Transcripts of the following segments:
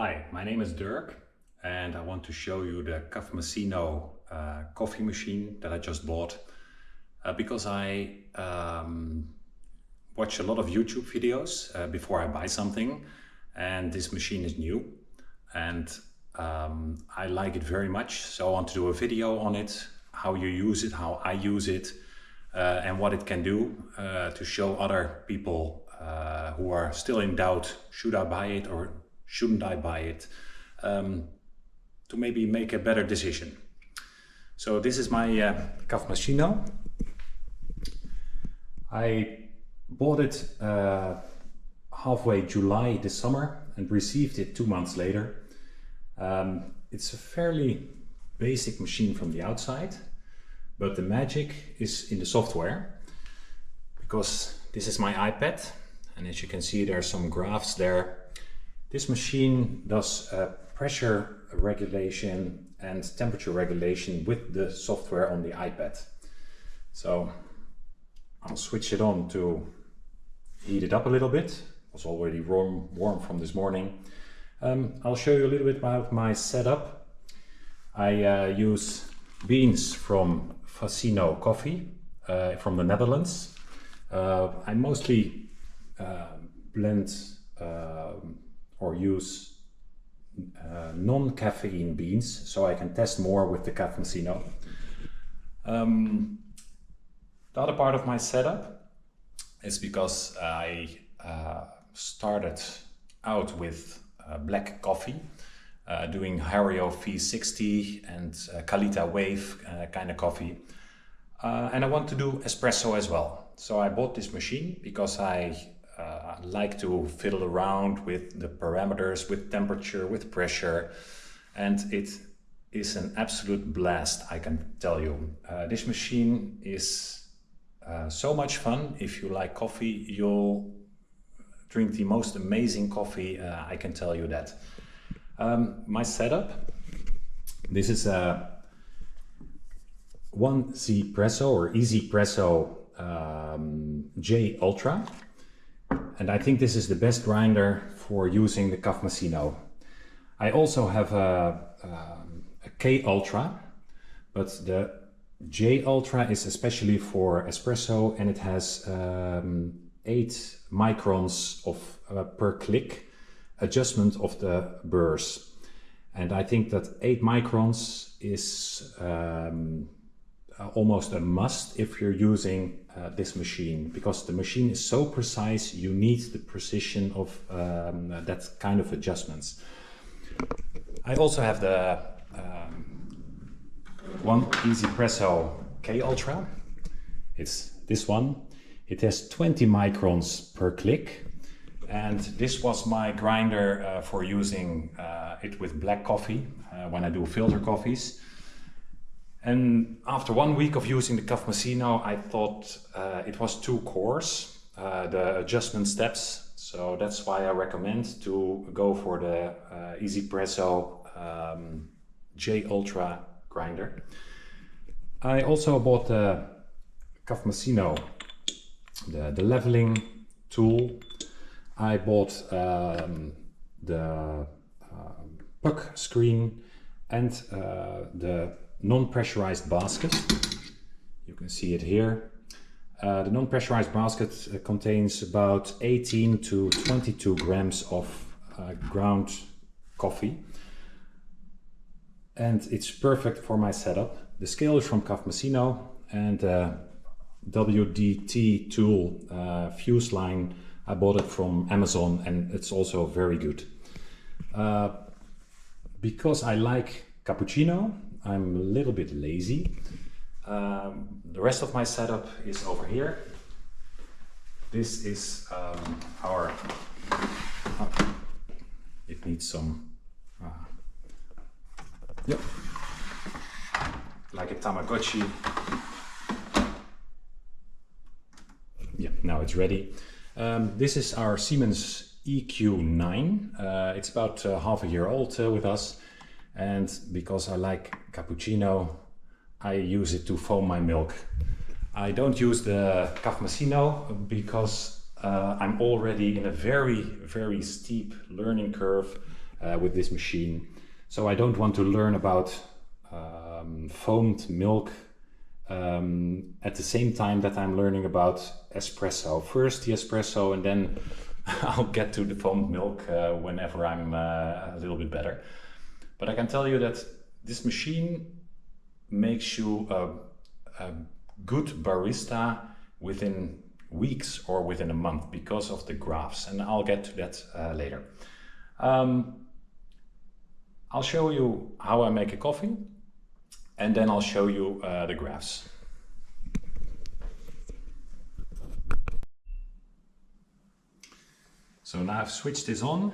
Hi, my name is Dirk and I want to show you the Kafmasino coffee machine that I just bought because I watch a lot of YouTube videos before I buy something, and this machine is new and I like it very much, so I want to do a video on it, how you use it, how I use it, and what it can do to show other people who are still in doubt, should I buy it or shouldn't I buy it, to maybe make a better decision. So this is my Kafmasino. I bought it halfway July this summer and received it 2 months later. It's a fairly basic machine from the outside, but the magic is in the software, because this is my iPad, and as you can see there are some graphs there. This machine does pressure regulation and temperature regulation with the software on the iPad. So I'll switch it on to heat it up a little bit. It was already warm from this morning. I'll show you a little bit about my setup. I use beans from Kafmasino Coffee from the Netherlands. I mostly blend or use non-caffeine beans, so I can test more with the Kafmasino. The other part of my setup is because I started out with black coffee, doing Hario V60 and Kalita Wave kind of coffee, and I want to do espresso as well. So I bought this machine because I like to fiddle around with the parameters, with temperature, with pressure, and it is an absolute blast, I can tell you. This machine is so much fun. If you like coffee, you'll drink the most amazing coffee, I can tell you that. My setup, this is a one Zpresso or Easypresso J Ultra. And I think this is the best grinder for using the Kafmasino. I also have a K Ultra, but the J Ultra is especially for espresso, and it has 8 microns of per click adjustment of the burrs. And I think that 8 microns is almost a must if you're using this machine, because the machine is so precise. You need the precision of that kind of adjustments. I also have the one Easypresso K Ultra. It's this one. It has 20 microns per click, and this was my grinder for using it with black coffee when I do filter coffees. And after 1 week of using the Kafmasino, I thought it was too coarse, the adjustment steps. So that's why I recommend to go for the Easypresso J Ultra grinder. I also bought the Kafmasino, the leveling tool. I bought the puck screen and the non-pressurized basket. You can see it here. The non-pressurized basket contains about 18 to 22 grams of ground coffee, and it's perfect for my setup. The scale is from Kafmasino, and WDT tool fuse line, I bought it from Amazon, and it's also very good. Because I like cappuccino, I'm a little bit lazy. The rest of my setup is over here. This is our, it needs some, yep, like a Tamagotchi. Yeah, now it's ready. This is our Siemens EQ9. It's about half a year old with us. And because I like cappuccino, I use it to foam my milk. I don't use the Kafmasino because I'm already in a very steep learning curve with this machine. So I don't want to learn about foamed milk at the same time that I'm learning about espresso. First the espresso, and then I'll get to the foamed milk whenever I'm a little bit better. But I can tell you that this machine makes you a good barista within weeks or within a month because of the graphs, and I'll get to that later. I'll show you how I make a coffee, and then I'll show you the graphs. So now I've switched this on,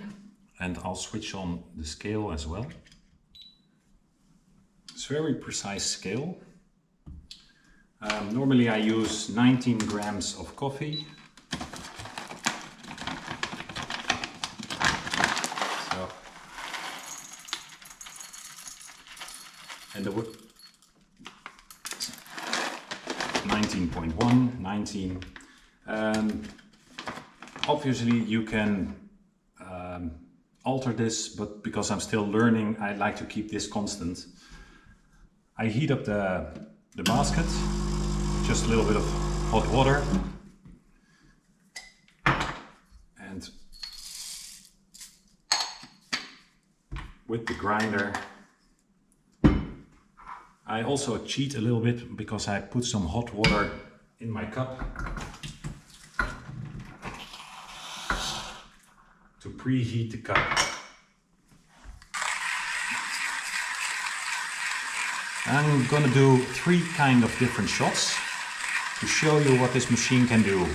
and I'll switch on the scale as well. It's very precise scale. Normally I use 19 grams of coffee. So, and the 19.1, 19. Obviously you can alter this, but because I'm still learning, I like to keep this constant. I heat up the basket, just a little bit of hot water, and with the grinder I also cheat a little bit because I put some hot water in my cup to preheat the cup. I'm gonna do 3 kind of different shots to show you what this machine can do.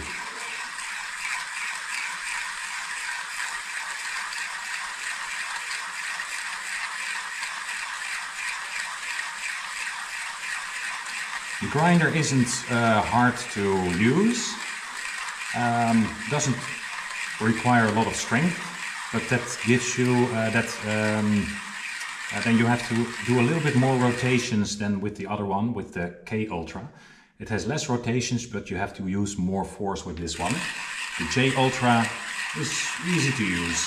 The grinder isn't hard to use, doesn't require a lot of strength, but that gives you then you have to do a little bit more rotations than with the other one, with the K Ultra. It has less rotations, but you have to use more force with this one. The J Ultra is easy to use.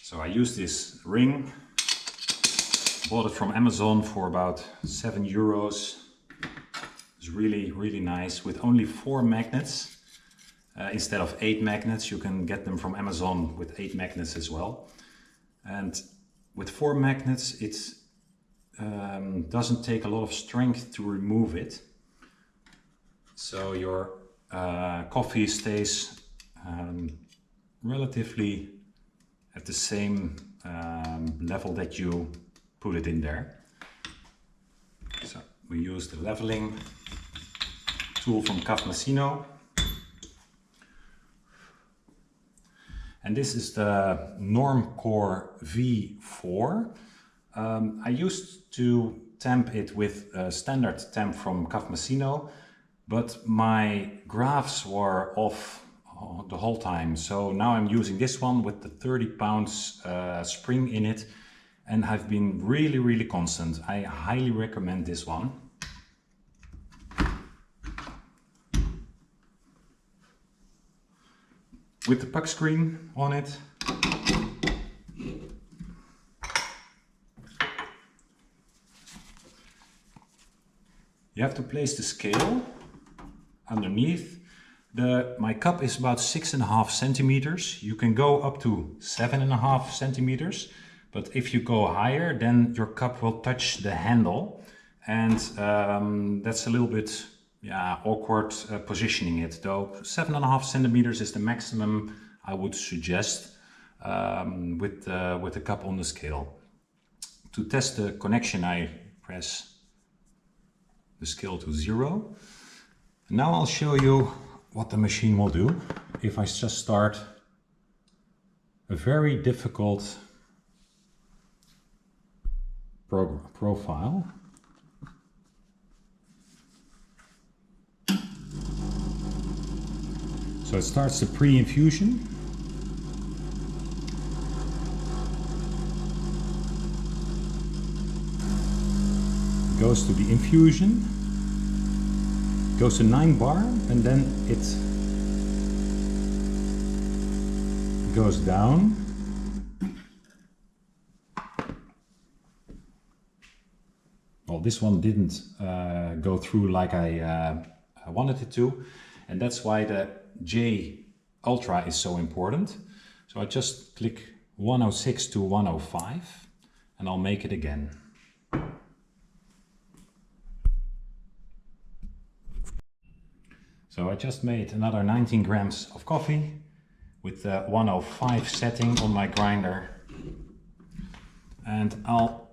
So I use this ring, bought it from Amazon for about €7. It's really, really nice, with only 4 magnets. Instead of 8 magnets, you can get them from Amazon with 8 magnets as well. And with 4 magnets, it doesn't take a lot of strength to remove it. So your coffee stays relatively at the same level that you put it in there. So we use the leveling tool from Kafmasino. And this is the Normcore V4. I used to temp it with a standard temp from Kafmasino, but my graphs were off the whole time. So now I'm using this one with the 30 pounds spring in it, and I've been really, really constant. I highly recommend this one. With the puck screen on it. You have to place the scale underneath. My cup is about 6.5 centimeters. You can go up to 7.5 centimeters, but if you go higher, then your cup will touch the handle, and that's a little bit awkward positioning it. Though 7.5 centimeters is the maximum I would suggest with the cup on the scale. To test the connection, I press the scale to 0. Now I'll show you what the machine will do if I just start a very difficult profile. So it starts the pre-infusion. Goes to the infusion, goes to 9 bar, and then it goes down. Well, this one didn't go through like I wanted it to, and that's why the J Ultra is so important. So I just click 106 to 105 and I'll make it again. So I just made another 19 grams of coffee with the 105 setting on my grinder, and I'll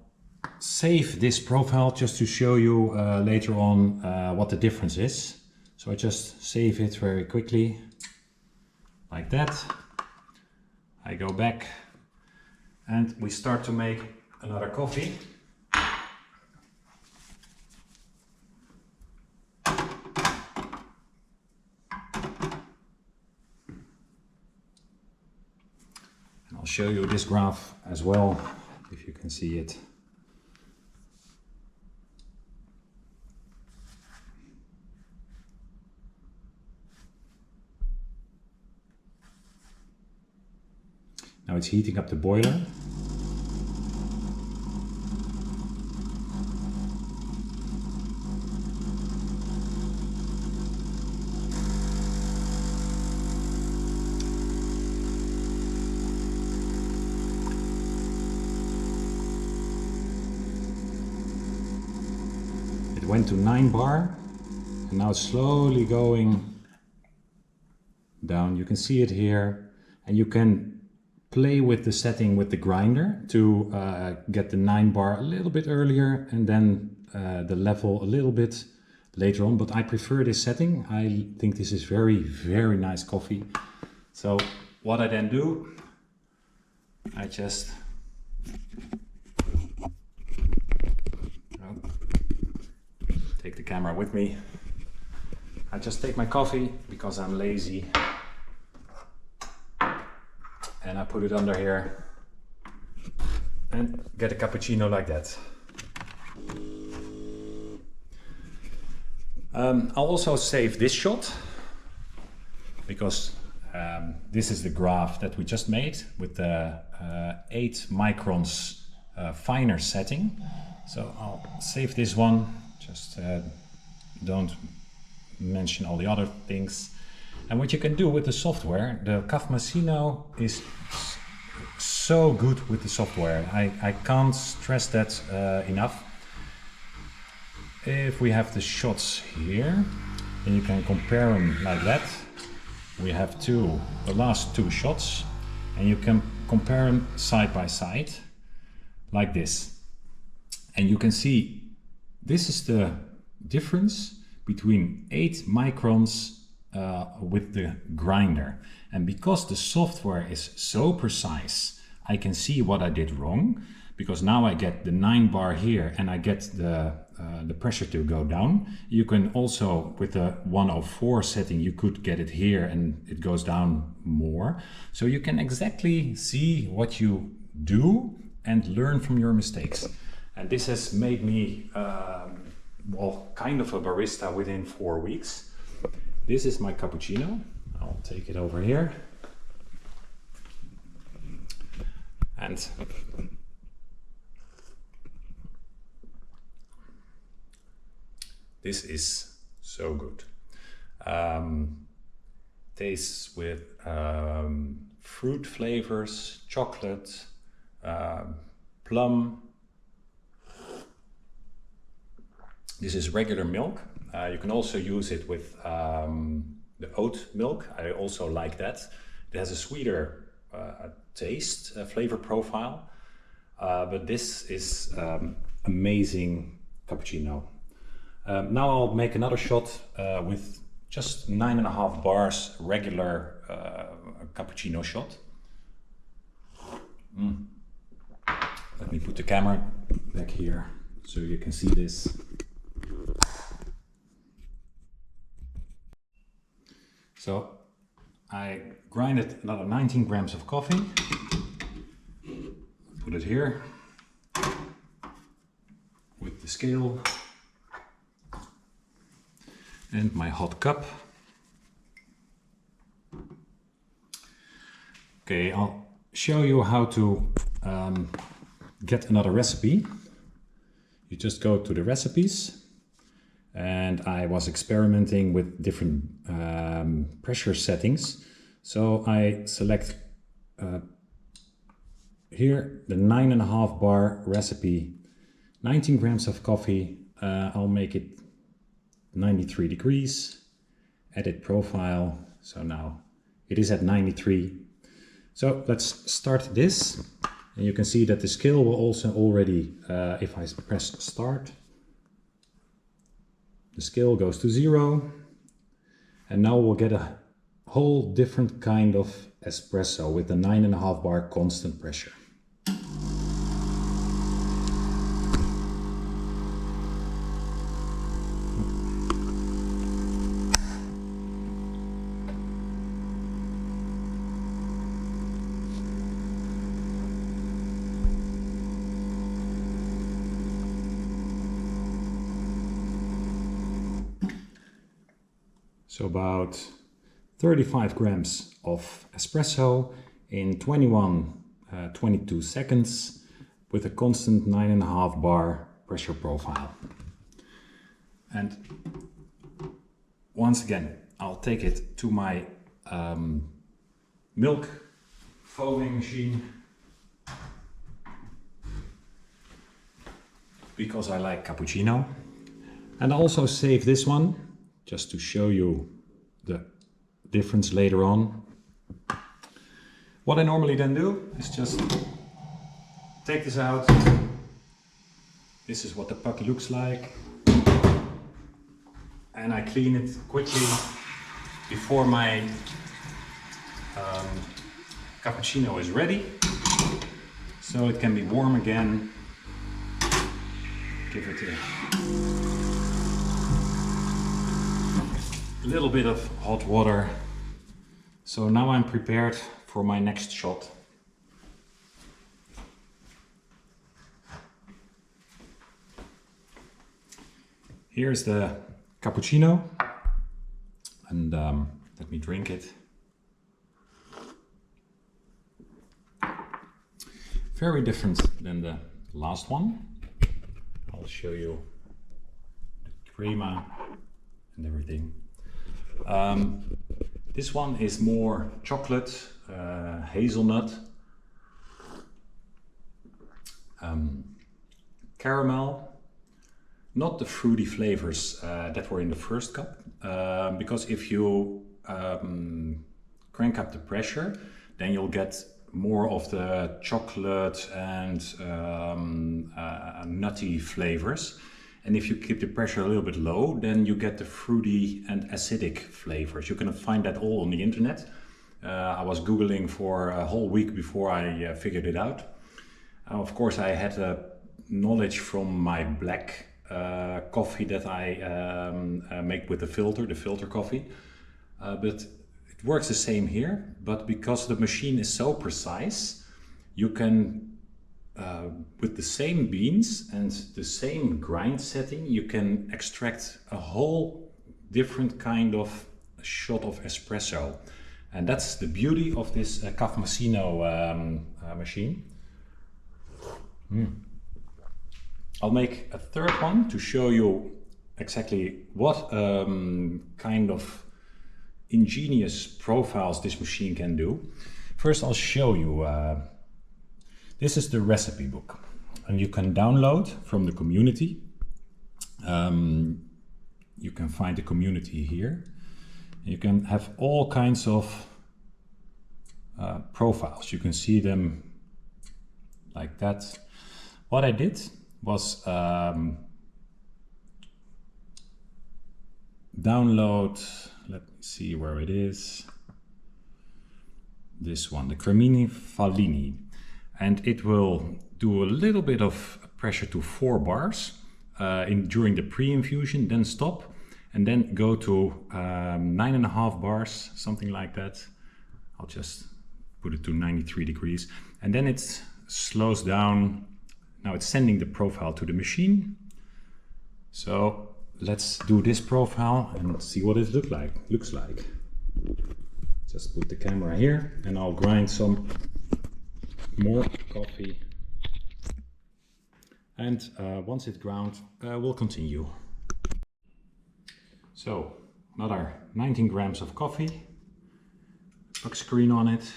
save this profile just to show you later on what the difference is. So I just save it very quickly like that. I go back and we start to make another coffee. I'll show you this graph as well, if you can see it. Now it's heating up the boiler. Went to 9 bar and now it's slowly going down. You can see it here, and you can play with the setting with the grinder to get the 9 bar a little bit earlier and then the level a little bit later on, but I prefer this setting. I think this is very nice coffee. So what I then do, I just take the camera with me. I just take my coffee because I'm lazy and I put it under here and get a cappuccino like that. I'll also save this shot because this is the graph that we just made with the 8 microns finer setting. So I'll save this one. Just don't mention all the other things. And what you can do with the software, the Kafmasino is so good with the software. I can't stress that enough. If we have the shots here, and you can compare them like that. We have the last 2 shots, and you can compare them side by side like this. And you can see this is the difference between 8 microns with the grinder. And because the software is so precise, I can see what I did wrong, because now I get the 9 bar here and I get the pressure to go down. You can also, with the 104 setting, you could get it here and it goes down more. So you can exactly see what you do and learn from your mistakes. And this has made me, well, kind of a barista within 4 weeks. This is my cappuccino. I'll take it over here. And this is so good. Tastes with fruit flavors, chocolate, plum. This is regular milk. You can also use it with the oat milk. I also like that. It has a sweeter taste, flavor profile. But this is amazing cappuccino. Now I'll make another shot with just 9.5 bars regular cappuccino shot. Let me put the camera back here so you can see this. So I grinded another 19 grams of coffee. Put it here with the scale and my hot cup. Okay, I'll show you how to get another recipe. You just go to the recipes, and I was experimenting with different pressure settings. So I select here the 9.5 bar recipe, 19 grams of coffee. I'll make it 93 degrees, edit profile. So now it is at 93. So let's start this. And you can see that the scale will also already, if I press start, the scale goes to 0. And now we'll get a whole different kind of espresso with the 9.5 bar constant pressure. So about 35 grams of espresso in 22 seconds with a constant 9.5 bar pressure profile. And once again, I'll take it to my milk foaming machine, because I like cappuccino. And I'll also save this one just to show you the difference later on. What I normally then do is just take this out. This is what the puck looks like. And I clean it quickly before my cappuccino is ready. So it can be warm again. Give it a little bit of hot water. So now I'm prepared for my next shot. Here's the cappuccino, and let me drink it. Very different than the last one. I'll show you the crema and everything. This one is more chocolate, hazelnut, caramel, not the fruity flavors that were in the first cup, because if you crank up the pressure, then you'll get more of the chocolate and nutty flavors. And if you keep the pressure a little bit low, then you get the fruity and acidic flavors. You can find that all on the internet. I was Googling for a whole week before I figured it out. Of course, I had knowledge from my black coffee that I make with the filter coffee. But it works the same here. But because the machine is so precise, you can with the same beans and the same grind setting, you can extract a whole different kind of shot of espresso. And that's the beauty of this Kafmasino machine. I'll make a third one to show you exactly what kind of ingenious profiles this machine can do. First, I'll show you. This is the recipe book, and you can download from the community. You can find the community here. You can have all kinds of profiles. You can see them like that. What I did was download, let me see where it is. This one, the Cremini Fallini. And it will do a little bit of pressure to 4 bars during the pre-infusion, then stop, and then go to 9.5 bars, something like that. I'll just put it to 93 degrees, and then it slows down. Now it's sending the profile to the machine. So let's do this profile and see what it looks like. Just put the camera here and I'll grind some more coffee. And once it's ground, we'll continue. So another 19 grams of coffee, puck screen on it.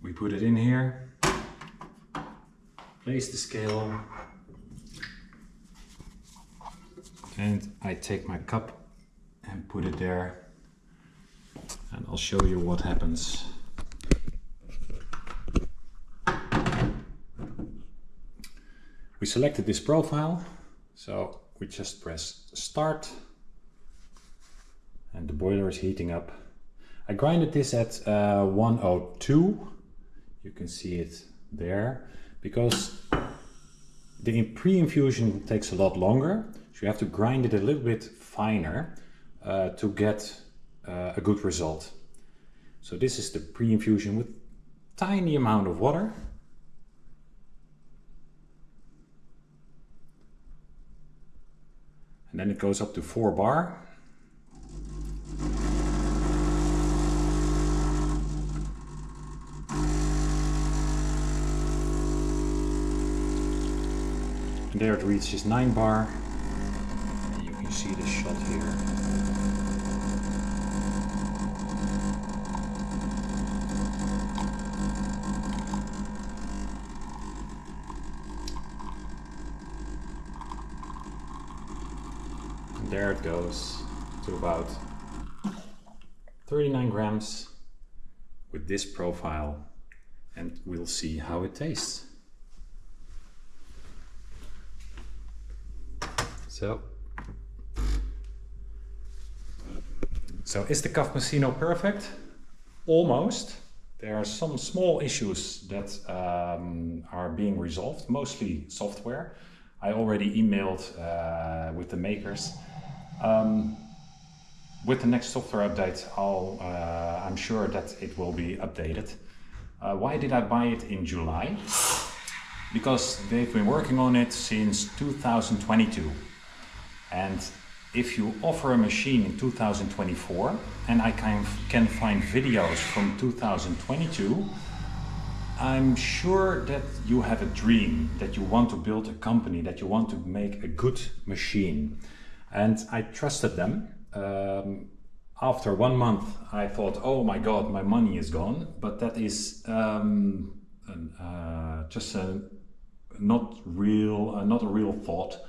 We put it in here, place the scale, and I take my cup and put it there, and I'll show you what happens. We selected this profile, so we just press start and the boiler is heating up. I grinded this at 102, you can see it there, because the pre-infusion takes a lot longer, so you have to grind it a little bit finer to get a good result. So this is the pre-infusion with tiny amount of water. And then it goes up to 4 bar. And there it reaches 9 bar. And you can see the shot here. And there it goes to about 39 grams with this profile, and we'll see how it tastes. So is the Kafmasino perfect? Almost. There are some small issues that are being resolved, mostly software. I already emailed with the makers. With the next software update, I'm sure that it will be updated. Why did I buy it in July? Because they've been working on it since 2022. And if you offer a machine in 2024, and I can find videos from 2022, I'm sure that you have a dream, that you want to build a company, that you want to make a good machine. And I trusted them. After 1 month, I thought, oh my God, my money is gone. But that is just not a real thought,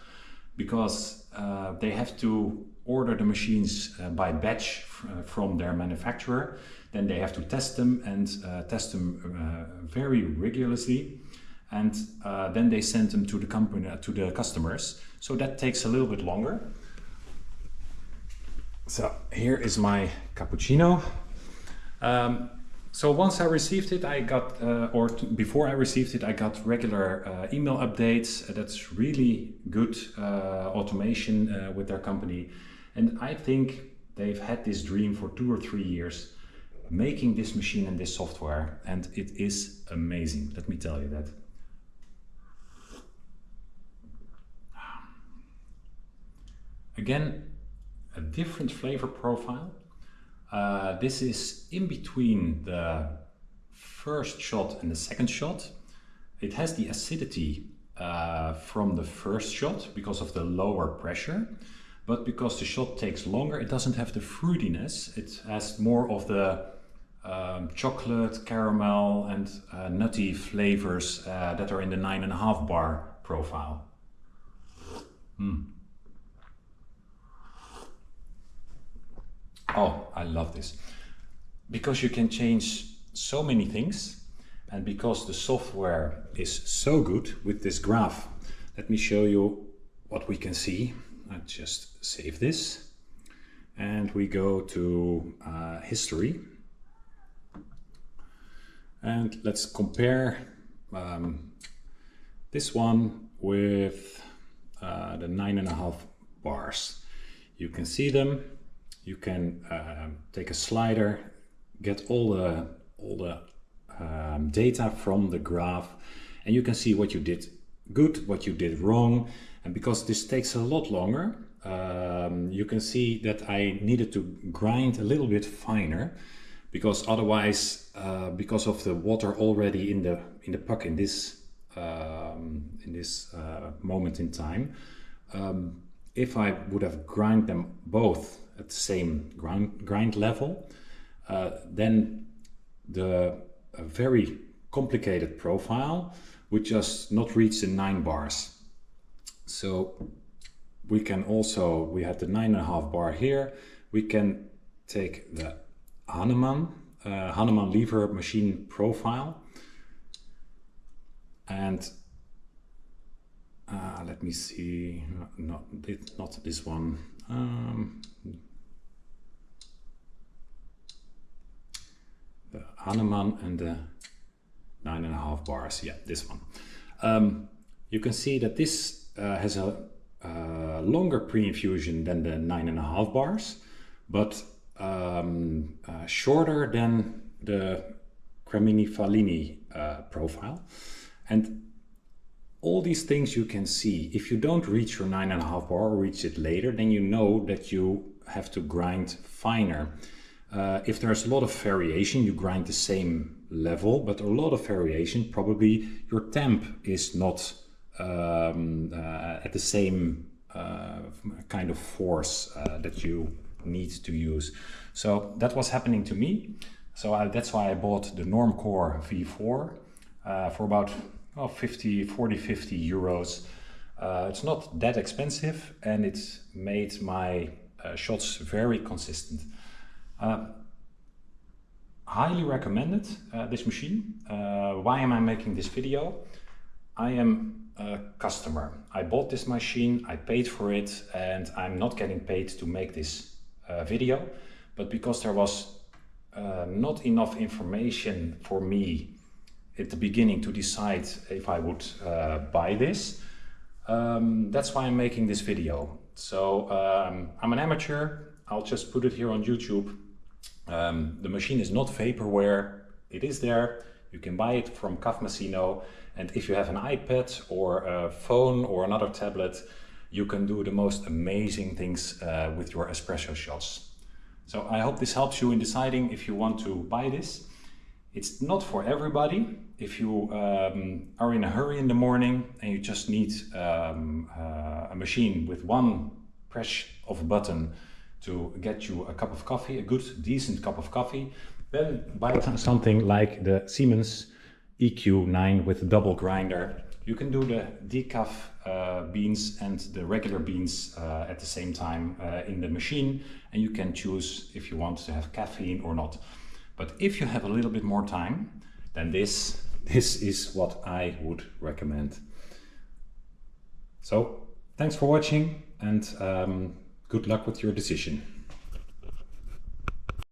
because they have to order the machines by batch from their manufacturer. Then they have to test them and test them very rigorously, and then they send them to the company, to the customers. So that takes a little bit longer. So here is my cappuccino. So once I received it, I got, before I received it, I got regular email updates. That's really good automation with their company. And I think they've had this dream for 2 or 3 years, making this machine and this software. And it is amazing, let me tell you that. Again, a different flavor profile. This is in between the first shot and the second shot. It has the acidity from the first shot because of the lower pressure, but because the shot takes longer, it doesn't have the fruitiness. It has more of the chocolate, caramel and nutty flavors that are in the 9.5 bar profile. Oh, I love this. Because you can change so many things, and because the software is so good with this graph. Let me show you what we can see. I just save this and we go to history. And let's compare this one with the 9.5 bars. You can see them. you can take a slider, get all the data from the graph, and you can see what you did good, what you did wrong. And because this takes a lot longer, you can see that I needed to grind a little bit finer, because otherwise, because of the water already in the puck in this moment in time, if I would have grind them both at the same grind level, then the very complicated profile would just not reach the 9 bars. So we can also, we have the 9.5 bar here. We can take the Hanneman lever machine profile, and let me see, not this one. The Hanneman and the 9.5 bars. Yeah, this one. You can see that this has a longer pre-infusion than the 9.5 bars, but shorter than the Cremini-Fallini profile. And all these things you can see. If you don't reach your 9.5 bar or reach it later, then you know that you have to grind finer. If there's a lot of variation, you grind the same level, but a lot of variation, probably your temp is not at the same kind of force that you need to use. So that was happening to me. So that's why I bought the Normcore V4 for about 50 euros. It's not that expensive, and it's made my shots very consistent. Highly recommended, this machine. Why am I making this video? I am a customer. I bought this machine, I paid for it, and I'm not getting paid to make this video, but because there was not enough information for me at the beginning to decide if I would buy this. That's why I'm making this video. So I'm an amateur. I'll just put it here on YouTube. The machine is not vaporware. It is there. You can buy it from Kafmasino. And if you have an iPad or a phone or another tablet, you can do the most amazing things with your espresso shots. So I hope this helps you in deciding if you want to buy this. It's not for everybody. If you are in a hurry in the morning and you just need a machine with one press of a button to get you a cup of coffee, a good, decent cup of coffee, then buy something like the Siemens EQ9 with a double grinder. You can do the decaf beans and the regular beans at the same time in the machine, and you can choose if you want to have caffeine or not. But if you have a little bit more time, then this is what I would recommend. So thanks for watching, and good luck with your decision.